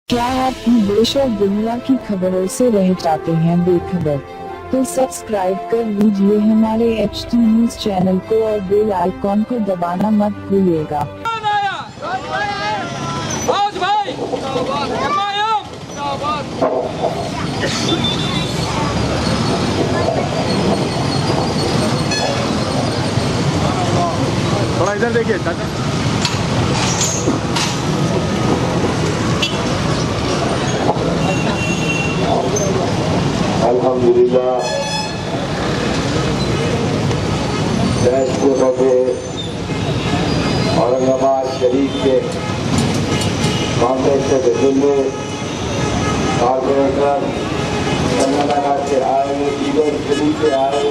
क्या आप देश और दुनिया की खबरों से रह जाते हैं बेखबर? तो सब्सक्राइब कर लीजिए हमारे HT न्यूज चैनल को और बेल आइकॉन को दबाना मत भूलिएगा। थोड़ा इधर देखिए चाचा। अल्हम्दुलिल्लाह देश के बड़े औरंगाबाद शरीफ के कांग्रेस के जिले कॉर्पोरेटर कर्नाटक से आए ईगर शरीफ से आए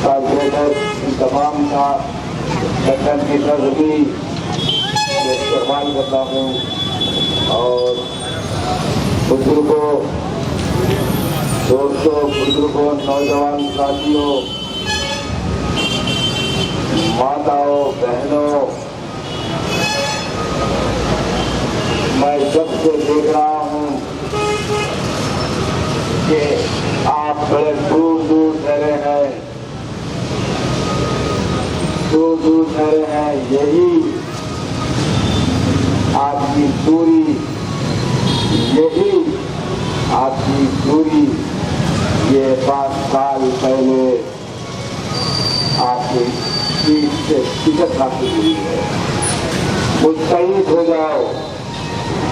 कॉर्पोरेटर तमाम का संगठन की तरफ भी इस्तेमाल करता हूँ और बुजुर्गों दोस्तों बुजुर्गों नौजवान साथियों माताओं बहनों मैं सबसे देख रहा हूँ कि आप बड़े दूर दूर ठहरे हैं दूर दूर ठहरे हैं यही आपकी दूरी यही आपकी दूरी ये 5 साल पहले आपकी सीट से टिकट हासिल हुई है। मुस्तैद हो जाओ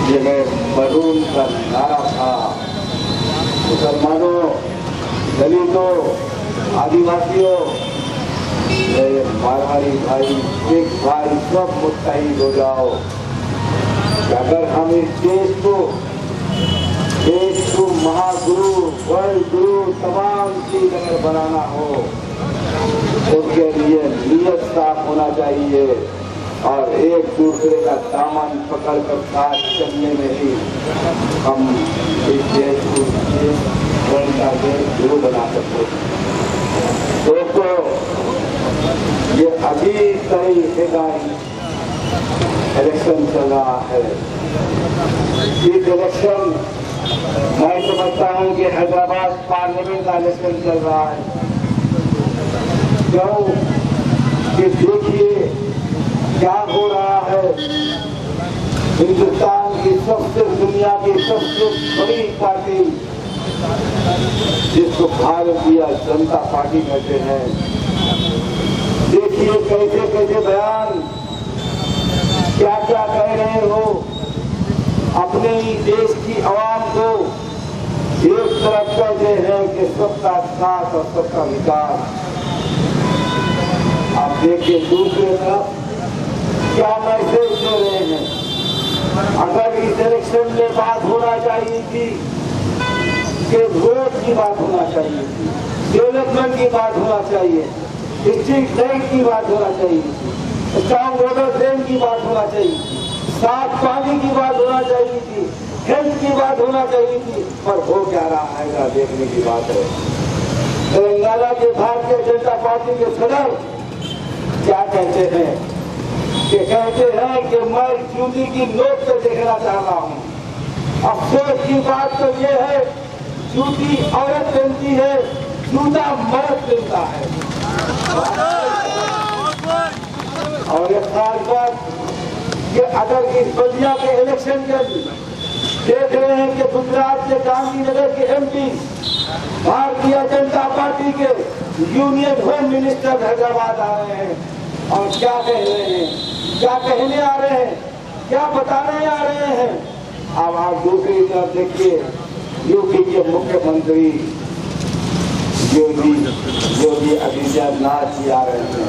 ये मैं मरून का नारा था। मुसलमानों दलितों आदिवासियों मेरे मारवाड़ी भाई सिख भाई सब मुस्तैद हो जाओ। अगर हम इस देश को महागुरु वर्ल्ड गुरु तमाम चीज अगर बनाना हो उसके लिए नियत साफ होना चाहिए और एक दूसरे का दामन पकड़ कर साथ चलने में ही हम इस देश को वर्ल्ड का देश गुरु बना सकते हैं। दोस्तों ये अभी तरीके का इलेक्शन चल रहा है। इस इलेक्शन मैं समझता हूँ कि हैदराबाद पार्लियामेंट का इलेक्शन चल रहा है। क्यों कि देखिए क्या हो रहा है। हिंदुस्तान की सबसे दुनिया की सबसे बड़ी पार्टी जिसको भारतीय जनता पार्टी कहते हैं, देखिए कैसे कैसे बयान क्या क्या कह रहे हो। अपने ही देश की आवाम को एक तरफ कहते हैं कि सबका साथ और सबका विकास, आप देखिए दूसरे तरफ क्या मैसेज दे रहे हैं। अगर इस इलेक्शन में बात होना चाहिए थी कि रोड की बात होना चाहिए थी, डेवलपमेंट की बात होना चाहिए, स्ट्रीट लाइट की बात होना चाहिए, स्ट्रॉन्ग वाटर ड्रेन की बात होना चाहिए, साफ पानी की बात होना चाहिए थी, हेल्थ की बात होना चाहिए थी, पर हो क्या रहा है ना देखने की बात है। तेलंगाना के भारतीय जनता पार्टी के सदर क्या कहते हैं कि कहते हैं कि मैं जूती की नोक पे देखना चाह रहा हूँ। अफसोस की बात तो ये है जूती औरत पहनती है, जूता मर्द पहनता है। और एक खास बात कि अगर इस बलिया के इलेक्शन के देख रहे हैं कि गुजरात के गांधीनगर के MP भारतीय जनता पार्टी के यूनियन होम मिनिस्टर हैदराबाद आ रहे हैं और क्या कह रहे हैं, क्या कहने आ रहे हैं, क्या बताने आ रहे हैं। अब आप दूसरी तरफ देखिए यूपी के मुख्यमंत्री योगी आदित्यनाथ जी आ रहे हैं,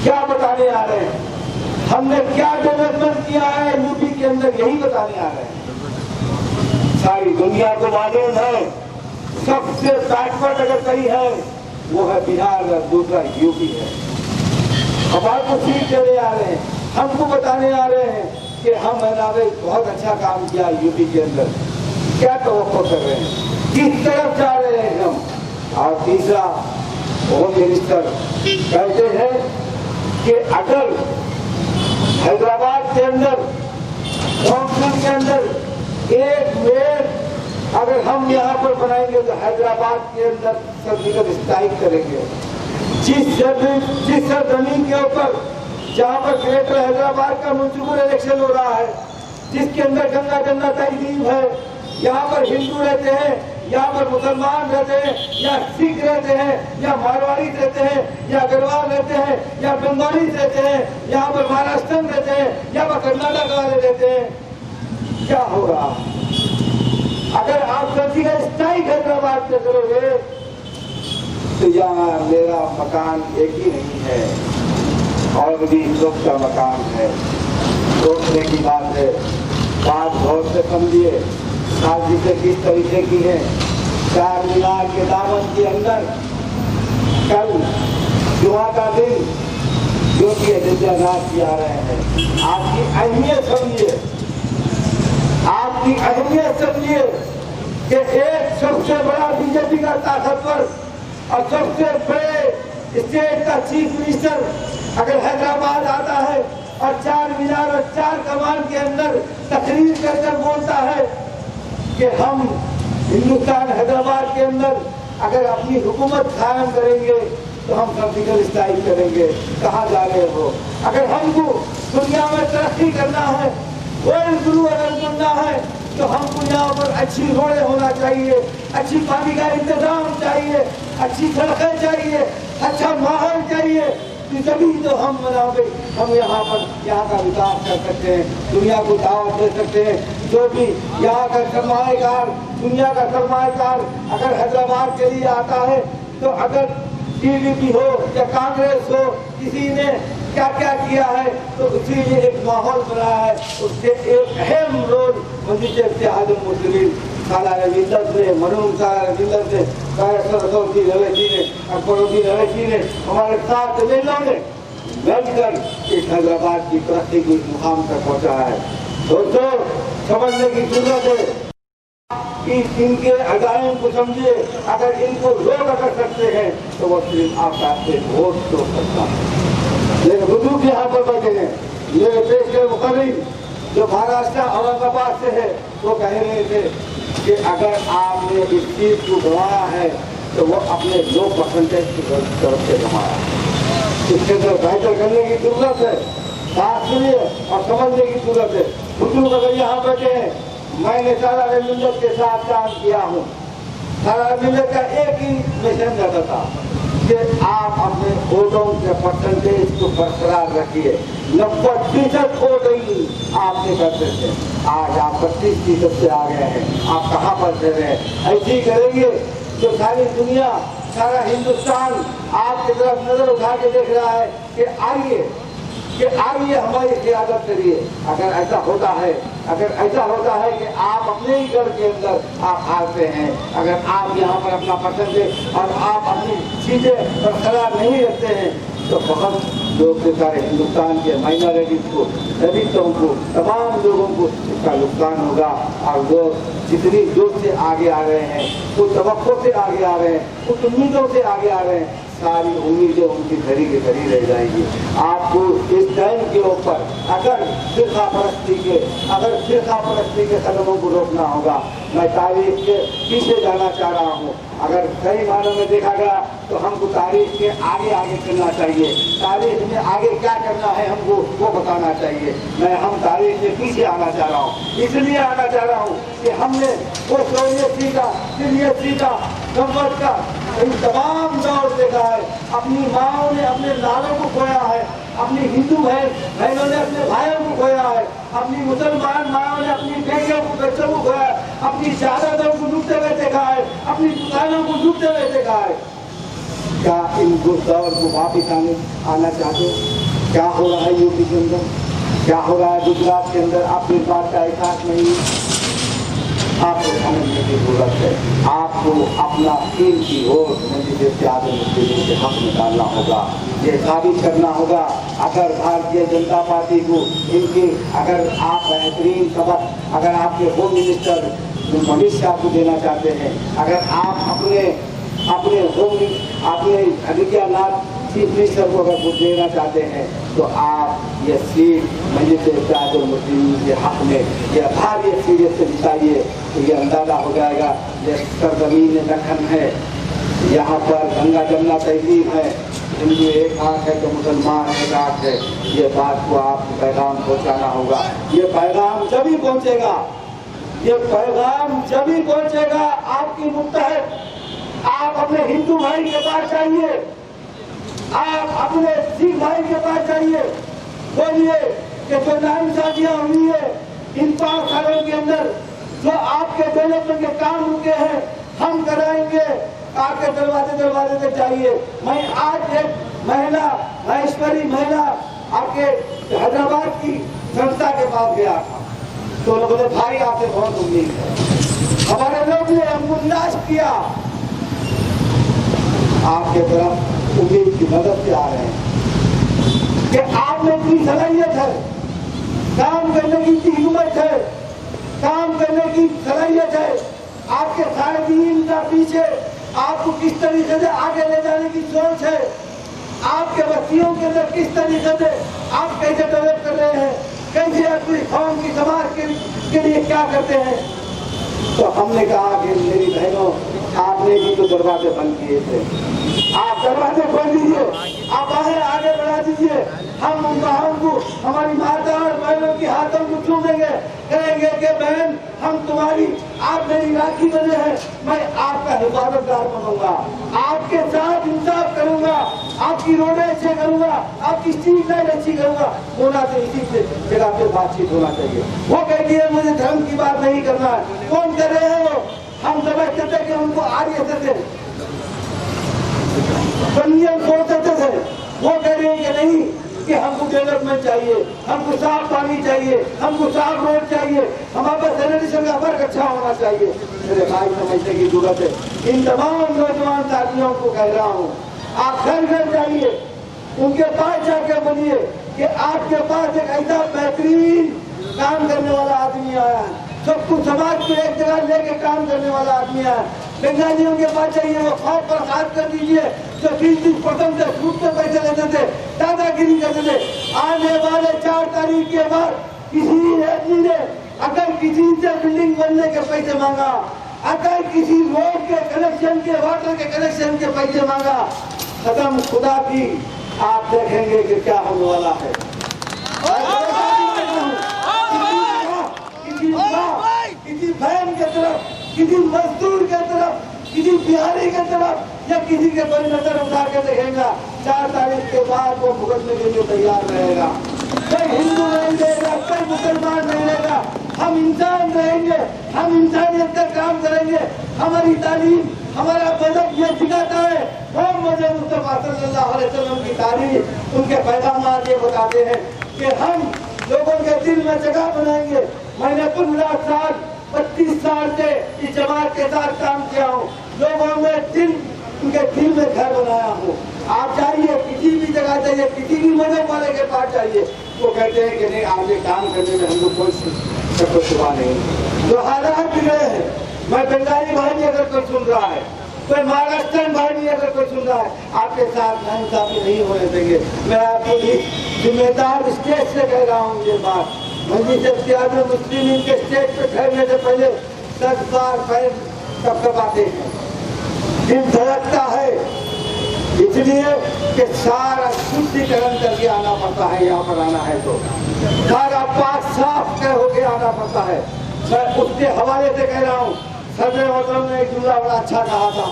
क्या बताने आ रहे हैं। हमने क्या डेवलपमेंट किया है यूपी के अंदर यही बताने आ रहे हैं। सारी दुनिया को मालूम है सबसे बैकवर्ड अगर कहीं है वो है बिहार, दूसरा यूपी है। हमारे को सीट देने आ रहे हैं, हमको बताने आ रहे हैं कि हम बहुत अच्छा काम किया यूपी के अंदर। क्या तवक्को कर रहे हैं, किस तरफ जा रहे हैं हम। और तीसरा होम मिनिस्टर कहते हैं कि अगर हैदराबाद के अंदर काउंसिल के अंदर एक वेट अगर हम यहाँ पर बनाएंगे तो हैदराबाद के अंदर सर्जिकल स्ट्राइक करेंगे। जिस जमीन के ऊपर जहाँ पर ग्रेटर हैदराबाद का म्युनिसिपल इलेक्शन हो रहा है, जिसके अंदर गंगा जमुना तहजीब है, यहाँ पर हिंदू रहते हैं, यहाँ पर मुसलमान रहते हैं, या सिख रहते हैं, या मारवाड़ी रहते हैं, या अग्रवाल रहते हैं, या बंगाली रहते हैं, यहाँ पर महाराष्ट्र रहते हैं, यहाँ पर कर्नाटक वाले रहते हैं। क्या हो रहा? अगर आप सर्जिकल स्ट्राइक हैदराबाद से करोगे तो यहाँ मेरा मकान एक ही नहीं है और भी लोग का मकान है। सोचने की बात है, बात गौर से समझिए। साजिशें किस तरीके की है। चार मीनार के दामन के अंदर कल जुमा का दिन योगी आदित्यनाथ जी आ रहे हैं। आपकी अहमियत समझिए, आपकी अहमियत समझिए कि एक सबसे बड़ा बीजेपी का ताकतवर और सबसे बड़े स्टेट का चीफ मिनिस्टर अगर हैदराबाद आता है और चार मीनार और चार कमान के अंदर तकरीर कर बोलता है कि हम हिंदुस्तान हैदराबाद के अंदर अगर अपनी हुकूमत कायम करेंगे तो हम सर्जिकल स्ट्राइक करेंगे। कहाँ जा रहे हो? अगर हमको दुनिया में तरक्की करना है, वर्ल्ड गुरु अगर बनना है, तो हमको यहाँ पर अच्छी रोडें होना चाहिए, अच्छी पानी का इंतजाम चाहिए, अच्छी सड़कें चाहिए, अच्छा माहौल चाहिए। तभी तो हम यहाँ पर यहाँ का विकास कर सकते हैं, दुनिया को दावत दे सकते हैं। जो भी यहाँ का सरमाएदार, दुनिया का सरमाएदार अगर हैदराबाद के लिए आता है तो अगर टीडीपी हो या कांग्रेस हो, किसी ने क्या क्या किया है तो उसी लिए एक माहौल बना है। उसके एक अहम रोल मस्जिद इत्तेहादुल मुस्लिमीन सालाना मिल्लत ने, मरहूम सालाना मिल्लत ने, सरसौती रवैती ने, अकबरुद्दीन रवैती ने, हमारे साथ मेलों ने मिलकर इस हैदराबाद की तरक्की को इस मुकाम तक पहुँचा है। दोस्तों, समझने की जरूरत है कि इनके अदायों को समझिए। अगर इनको लोग अगर सकते हैं तो वो सिर्फ आपका वोट तो सकता है। लेकिन बुजुर्ग यहाँ पर बैठे हैं, मेरे देश के मुखर्रीब जो महाराष्ट्र औरंगाबाद से है, वो कह रहे थे कि अगर आपने इस चीज को गंवाया है तो वो अपने 2% की तरफ से गंवाया। इसके अंदर बेहतर करने की जरूरत है, बात सुनिए और समझने की जरूरत है। बुजुर्ग अगर यहाँ बैठे हैं, मैंने सालाना मिल्लत के साथ काम किया हूँ। सालाना मिल्लत का एक ही मिशन रहता था कि आप अपने वोटों के परसेंटेज को बरकरार रखिए। 90% वोटिंग आपने करते थे, आज आप 25% से आ गए हैं। आप कहाँ पर रह रहे हैं? ऐसे ही करेंगे तो सारी दुनिया, सारा हिंदुस्तान आपकी तरफ नजर उठा के देख रहा है कि आइए हमारी क़यादत करिए। अगर ऐसा होता है, अगर ऐसा होता है कि आप अपने ही घर के अंदर आप हारते हैं, अगर आप यहाँ पर अपना परसेंटेज और आप अपनी चीजें बरकरार नहीं रखते हैं, तो बहुत लोग के सारे हिंदुस्तान के माइनॉरिटीज को, दलितों को, तमाम लोगों को इसका नुकसान होगा। और वो जितनी जोर से आगे आ रहे हैं, उस तवक्को से आगे आ रहे हैं, उस उम्मीदों से आगे आ रहे हैं, सारी उम्मीदें उनकी घड़ी के घड़ी रह जाएंगी। आपको इस टाइम के ऊपर अगर फिरका परस्ती के कदमों को रोकना होगा। मैं तारीख के पीछे जाना चाह रहा हूँ। अगर सही मानों में देखा गया तो हमको तारीख के आगे चलना चाहिए। तारीख में आगे क्या करना है हमको वो बताना चाहिए। हम तारीख के पीछे आना चाह रहा हूँ, इसलिए आना चाह रहा हूँ कि हमने वो सोवियत का, सीरियत का, संवत का इन तमाम दौर देखा है। अपनी माओं ने अपने लालों को खोया है, अपनी हिंदू बहनों ने अपने भाइयों को खोया है, अपनी मुसलमान माओं ने अपनी बेटियों को, बच्चों को खोया है, अपनी जायदादों को लूटते हुए देखा है, अपनी दुकानों को लूटते हुए देखा है। क्या इन दौर को वापिस आना चाहते हो? क्या हो रहा है यूपी के अंदर, क्या हो रहा है गुजरात के अंदर? आपको इस बात का एहसास नहीं है। आपको समझने की जरूरत है। आपको अपना कीमती वोट मस्जिद इत्तेहादुल मुस्लिमीन से हक निकालना होगा। ये साबित करना होगा। अगर भारतीय जनता पार्टी को इनके, अगर आप बेहतरीन सबक अगर आपके होम मिनिस्टर अमित शाह को देना चाहते हैं, अगर आप अपने आदित्यनाथ चीफ मिनिस्टर को अगर वोट देना चाहते हैं तो आप ये सीट मजलिस इत्तेहादुल मुस्लिमीन के हक में ये भारी सीरियत से जिताइए तो ये अंदाजा हो जाएगा। ये सरजमीन दक्कन है, यहाँ पर गंगा जमुना तहजीब है, हिंदू एक आंख है तो मुसलमान एक आंख है। ये बात को आपको पैगाम पहुँचाना होगा। ये पैगाम जब ही पहुँचेगा, ये पैगाम जब ही पहुँचेगा आपकी मुत्तहद आप अपने हिंदू भाई के पास जाइए, आप अपने सिख भाई के पास जाइए, बोलिए कि जो नाइंसाफियां हुई है इन 5 सालों के अंदर जो आपके डेवलपमेंट के काम रुके हैं हम कराएंगे। आपके दरवाजे तक जाइए। मैं आज एक महिला महेश्वरी महिला आपके हैदराबाद की संस्था के पास गया था तो लोगों बोले भाई आपसे बहुत उम्मीद है। हमारे लोग ने हमको निराश किया, आपके तरफ उम्मीद की मदद से आ रहे हैं कि आप में इतनी सलाहियत है, काम करने की इतनी हिम्मत है, काम करने की सलाहियत है, आपके साहिबीन का पीछे आपको किस तरीके से आगे ले जाने की सोच है, आपके बच्चियों के अंदर किस तरीके से आप कैसे डेवलप कर रहे हैं, कैसे अपनी कौम की समाज के लिए क्या करते हैं। तो हमने कहा कि मेरी बहनों आपने भी तो दरवाजे बंद किए थे, आप दरवाजे खोल दीजिए, आप आगे बढ़ा दीजिए। हम उन बहनों को हमारी माता और बहनों की हाथों को चूमेंगे, कहेंगे कि बहन हम तुम्हारी, आप मेरी राखी बने हैं, मैं आपका हिफाजतदार बनूंगा, आपके साथ इंसाफ करूंगा, आपकी रोडें अच्छे करूंगा, आपकी स्ट्रीट लाइट अच्छी करूंगा। होना तो इसी से जगह पे बातचीत होना चाहिए। वो कहती है मुझे धर्म की बात नहीं करना है। कौन कर रहे हैं वो? हम समझते थे कि उनको आर्य थे, बनियन सोचते थे, वो कह रहे हैं कि नहीं कि हमको डेवलपमेंट चाहिए, हमको साफ पानी चाहिए, हमको साफ रोड चाहिए, हमारे पास सैनिटेशन का वर्क अच्छा होना चाहिए। मेरे भाई समझने की जरूरत है। इन तमाम नौजवान साथियों को कह रहा हूँ, आप घर घर जाइए, उनके पास जाकर बोलिए कि आपके पास एक ऐसा बेहतरीन काम करने वाला आदमी आया है, सब कुछ समाज को एक जगह लेके काम करने वाला आदमी आया है। बंगालियों के पास चाहिए, वो खौफ पर हाथ कर दीजिए तो 30% से छूट पे पैसे लेते थे, दादागिरी करते थे। आने वाले 4 तारीख के बाद किसी आदमी ने अगर किसी से बिल्डिंग बनने के पैसे मांगा, अगर किसी रोड के कनेक्शन के, वाटर के कनेक्शन के पैसे मांगा, खत्म खुदा की, आप देखेंगे कि क्या होने वाला है। किसी बहन के तरफ, किसी मजदूर के तरफ, किसी बिहारी के तरफ या किसी के बड़ी नजर उठा के देखेगा, 4 तारीख के बाद वो भुगतने के लिए तैयार रहेगा। कोई हिंदू नहीं रहेगा, कोई मुसलमान नहीं रहेगा, हम इंसान रहेंगे, हम इंसानियत का काम करेंगे। हमारी तालीम, हमारा मजहब ये सिखाता है, मोहम्मद मुस्तफा सल्लल्लाहु अलैहि वसल्लम की तारीफ, उनके पैगाम ये बताते हैं कि हम लोगों के दिल में जगह बनाएंगे। मैंने 25 साल से इस जमात के साथ काम किया हूँ, लोगों में दिल, उनके दिल में घर बनाया हूँ। आप जाइए, किसी भी जगह जाइए, किसी भी मजहब वाले के पास जाइए, वो कहते हैं कि नहीं आपके काम करने में हमको कोई शुबा नहीं। जो हालात बिगड़े हैं, मैं बंगाली भाई अगर कोई सुन रहा है, कोई महाराष्ट्र भाई अगर कोई सुन रहा है, आपके साथ नाइंसाफी नहीं होने देंगे। मैं आपको जिम्मेदार स्टेज से कह रहा हूँ ये बात। मजलिस इत्तेहादुल मुस्लिमीन के स्टेज पे ठहरने से पहले 10 बार पैर कपकपाते हैं, दिल धड़कता है, इसलिए कि सारा शुद्धिकरण करके आना पड़ता है। यहाँ पर आना है तो सारा पाक साफ कर होके आना पड़ता है। मैं उसके हवाले से कह रहा हूँ, सदर मोहतरम ने एक जुमला बड़ा अच्छा कहा था,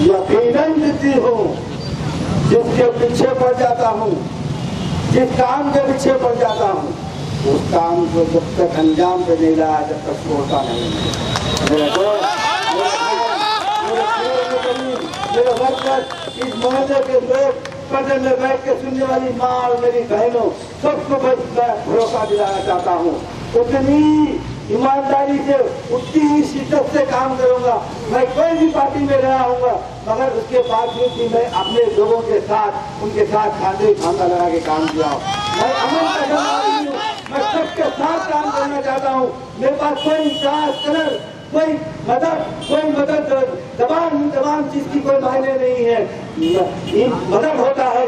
यकीनन जिद्दी हूँ, जिसके पीछे पड़ जाता हूँ, जिस काम के पीछे पड़ जाता हूँ, उस काम को जब तक अंजाम पे नहीं लाया जब तक छोड़ता नहीं। मेरे वर्कर, इस मोहल्ले के लोग, पर्दे में बैठ के सुनने वाली माँ और मेरी बहनों, सबको मैं भरोसा दिलाना चाहता हूँ, उतनी ईमानदारी से, उतनी ही शिद्दत से काम करूंगा। मैं कोई भी पार्टी में रहा हूँगा, मगर उसके बावजूद भी मैं अपने लोगों के साथ, उनके साथ खांधे खांधा लगा के काम किया हूँ। मैं अमन का जवाब नहीं हूँ, मैं सबके साथ काम करना चाहता हूँ। मेरे पास कोई इंसाफ कलर, कोई मदद जबान जिसकी कोई मायने नहीं है। मदद होता है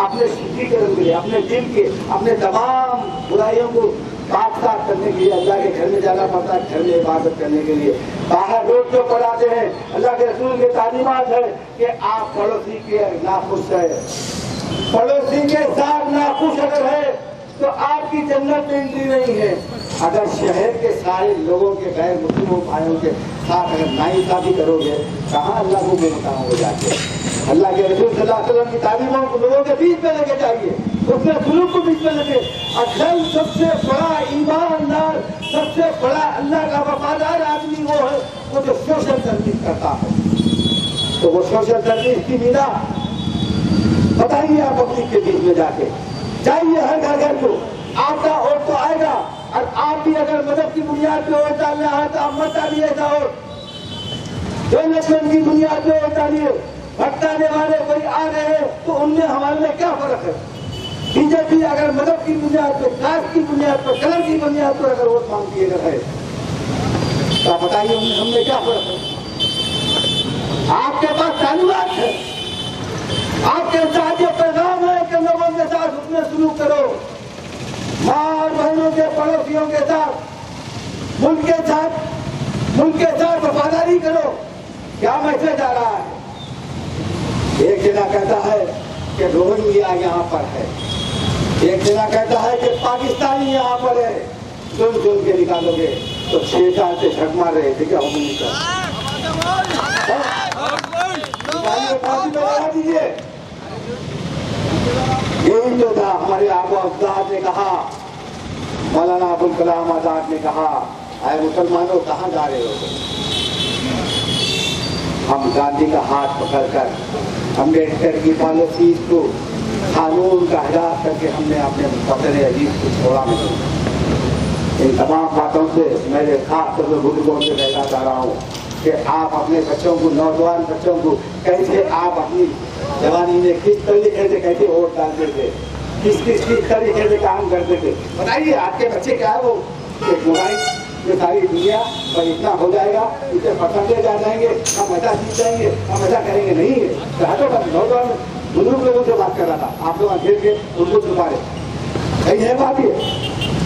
अपने शुद्धिकरण के लिए, अपने दिल के, अपने तमाम बुराइयों को साफ करने के लिए अल्लाह के घर में जाना पड़ता है, घर में इबादत करने के लिए। बाहर लोग जो पढ़ाते हैं, अल्लाह के रसूल के तालीमात है कि आप पड़ोसी के नाखुश है, पड़ोसी के साथ नाखुश अगर है तो आपकी जन्नत में एंट्री नहीं है। अगर शहर के सारे लोगों के गैर मुस्लिमों भाइयों के साथ अगर नाइंसाफी करोगे, कहाँ अल्लाह को बेमुकाम जाके। अल्लाह के रसूल सल्लल्लाहु अलैहि वसल्लम की तालीमों को लोगों के बीच में लेके जाइए, उसने सुलूक को बीच में लगे। असल सबसे बड़ा ईमानदार, सबसे बड़ा अल्लाह का वफादार आदमी वो है वो जो सोशल सर्विस करता है। तो वो सोशल सर्विस की मीरा बताइए आप पब्लिक के बीच में जाके, जाइए हर घर को। आपका वोट तो आएगा, और आप भी अगर मदद की बुनियाद पे वोट डालना है तो आप मत डालिए ऐसा वोट, डोनेशन की बुनियाद पे वोट डालिए। भटकाने वाले कोई आ रहे हैं तो उनमें हमारे में क्या फर्क है। बीजेपी अगर मदद की बुनियाद पे, कास्ट की बुनियाद पर, कलर की बुनियाद पर अगर वोट मांगती है तो आप बताइए हमने क्या फर्क है। आपके पास तालीमात है, आपके साथ ये पैगाम है कि लोगों के साथ उसमें सलूक करो, माँ और बहनों के, पड़ोसियों के साथ, मुल्क के साथ वफादारी करो। क्या मैसेज आ रहा है। एक जना कहता है कि रोहिंग्या यहाँ पर है, एक जना कहता है कि पाकिस्तानी यहाँ पर है। चुन के निकालोगे तो 6 साल से झक मार रहे थे क्या हम दीजिए। यही तो था हमारे आबा अब्दाद ने कहा, मौलाना अबुल कलाम आजाद ने कहा, आए मुसलमानों कहाँ जा रहे हो। हम गांधी का हाथ पकड़कर अम्बेडकर की पॉलिसीज को, कानून का हिदायत करके हमने अपने वतन अजीज को छोड़ा नहीं। इन तमाम बातों से मेरे खास तौर पर बुजुर्गों से कहना चाह रहा हूँ कि आप अपने बच्चों को, नौजवान बच्चों को कैसे आप अपनी जवानी में किस तरीके से कैसे वोट डालते थे, किस तरीके से काम करते थे। बताइए आपके बच्चे क्या है, वो एक मोबाइल ये सारी दुनिया पर इतना हो जाएगा, इसे पसंदे जा जाएंगे, हम ऐसा सीख जाएंगे, हम ऐसा करेंगे। नहीं है तो नौजवान बुजुर्ग लोगों से बात कर रहा था, आप लोग घेर के उनको छुपा रहे। यही है बात। ये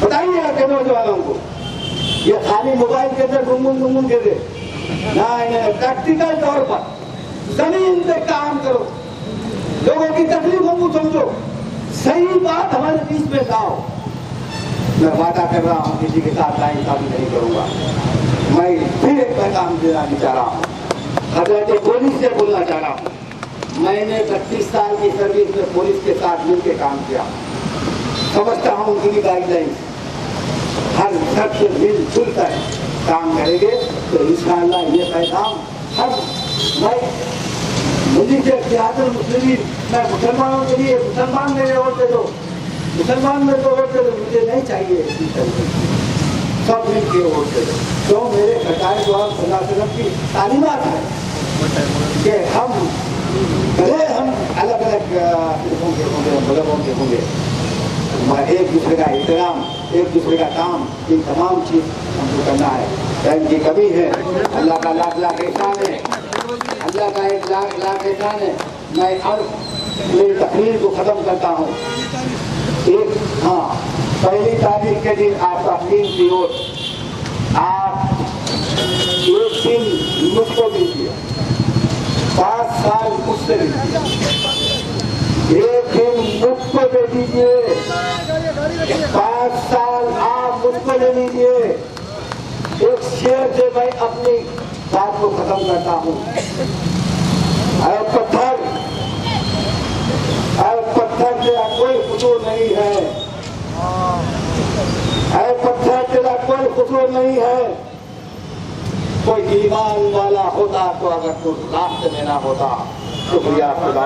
बताइए आपके नौजवानों को, ये खाली मोबाइल के अंदर घूम के दे नहीं, प्रैक्टिकल तौर पर जमीन पे काम करो, लोगों की तकलीफों को समझो, सही बात हमारे बीच में लाओ। मैं वादा कर रहा हूँ किसी के साथ नाइंसाफी नहीं करूंगा। मैं फिर एक पैगाम देना चाह रहा हूँ, हजरत पुलिस से बोलना चाह रहा हूँ। मैंने 32 साल की सर्विस में पुलिस के साथ मिलकर काम किया, समझता हूँ उनकी गाइडलाइन। हर शख्स मिलजुल कर काम करेंगे तो इंशाअल्लाह ये पैगाम हर मुझे मुस्लिम, मैं मुसलमानों के लिए, मुसलमान मेरे वोट दे दो, मुसलमान में तो वोट दे दो, मुझे नहीं चाहिए सब मिल के वोट दे दो। तो मेरे सरकार द्वारा सल्लल्लाहु अलैहि वसल्लम की तालीमात है कि हम भले हम अलग अलग किस्मों के होंगे, मजहबों के होंगे, एक दूसरे का एहतराम, एक दूसरे का काम, इन तमाम चीज हमको करना है। टाइम की कमी है, अल्लाह का लाख लाख एहसान है, अल्लाह का एक लाख लाख एहसान है। मैं अब मेरी तकरीर को खत्म करता हूँ। पहली तारीख के दिन आपका कीमती वोट आप एक दिन मुझको दीजिए, 5 साल मुझसे एक दिन मुझको दे दीजिए, 5 साल आप मुझको ले लीजिए। एक शेर से मैं अपनी बात को खत्म करता हूँ। पत्थर तेरा कोई कसूर नहीं है, पत्थर तेरा कोई कसूर नहीं है। कोई ईमान वाला होता तो अगर तू रास्ते में ना होता। शुक्रिया खुदा।